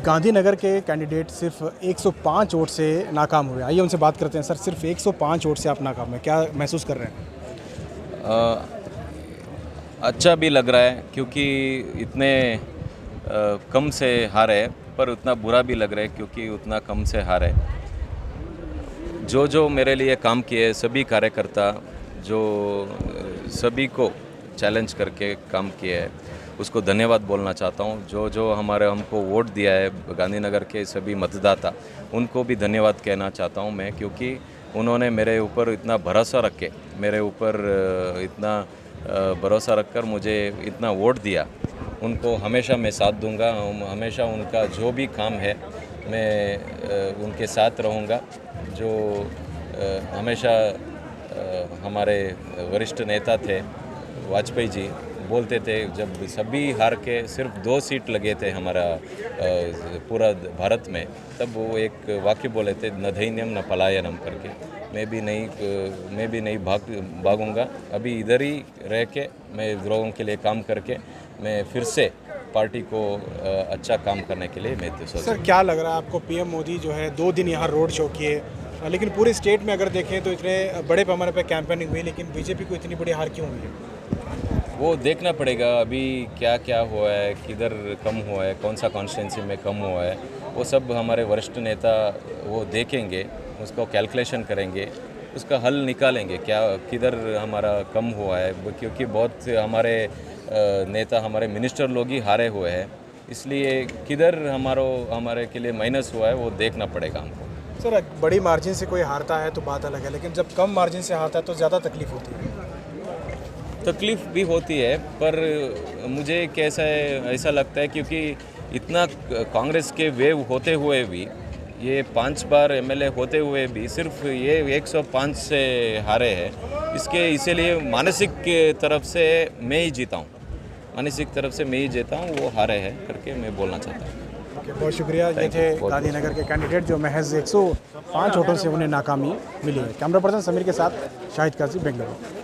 गांधीनगर के कैंडिडेट सिर्फ 105 वोट से नाकाम हुए। आइए उनसे बात करते हैं। सर, सिर्फ 105 वोट से आप नाकाम हैं, क्या महसूस कर रहे हैं? अच्छा भी लग रहा है क्योंकि इतने कम से हारे, पर उतना बुरा भी लग रहा है क्योंकि उतना कम से हारे। जो मेरे लिए काम किए सभी कार्यकर्ता, जो सभी को चैलेंज करके काम किए है, उसको धन्यवाद बोलना चाहता हूँ। जो हमको वोट दिया है, गांधीनगर के सभी मतदाता, उनको भी धन्यवाद कहना चाहता हूँ मैं, क्योंकि उन्होंने मेरे ऊपर इतना भरोसा रख के, मेरे ऊपर इतना भरोसा रखकर मुझे इतना वोट दिया। उनको हमेशा मैं साथ दूंगा, हमेशा उनका जो भी काम है मैं उनके साथ रहूँगा। जो हमेशा हमारे वरिष्ठ नेता थे वाजपेयी जी बोलते थे, जब सभी हार के सिर्फ 2 सीट लगे थे हमारा पूरा भारत में, तब वो एक वाक्य बोले थे, न धैर्यम न पलायनम करके। मैं भी नहीं भागूंगा। अभी इधर ही रह के मैं लोगों के लिए काम करके मैं फिर से पार्टी को अच्छा काम करने के लिए मैं सोच। सर, क्या लग रहा है आपको? पीएम मोदी जो है 2 दिन यहाँ रोड शो किए, लेकिन पूरे स्टेट में अगर देखें तो इतने बड़े पैमाने पर कैंपेनिंग हुई, लेकिन बीजेपी को इतनी बड़ी हार क्यों हुई है? वो देखना पड़ेगा अभी क्या हुआ है, किधर कम हुआ है, कौन सा कॉन्स्टिट्यूंसी में कम हुआ है, वो सब हमारे वरिष्ठ नेता वो देखेंगे, उसको कैलकुलेशन करेंगे, उसका हल निकालेंगे किधर हमारा कम हुआ है। क्योंकि बहुत हमारे नेता, हमारे मिनिस्टर लोग ही हारे हुए हैं, इसलिए किधर हमारे के लिए माइनस हुआ है वो देखना पड़ेगा हमको। सर, बड़ी मार्जिन से कोई हारता है तो बात अलग है, लेकिन जब कम मार्जिन से हारता है तो ज़्यादा तकलीफ होती है। तकलीफ़ भी होती है, पर मुझे ऐसा लगता है क्योंकि इतना कांग्रेस के वेव होते हुए भी, ये 5 बार एमएलए होते हुए भी सिर्फ ये 105 से हारे हैं। इसीलिए मानसिक तरफ से मैं ही जीता हूँ, वो हारे हैं करके मैं बोलना चाहता हूँ। बहुत शुक्रिया। ये थे गांधीनगर के कैंडिडेट जो महज 105 वोटों से उन्हें नाकामी मिली है। कैमरा पर्सन समीर के साथ शाहिद काजी, बेंगलुरु।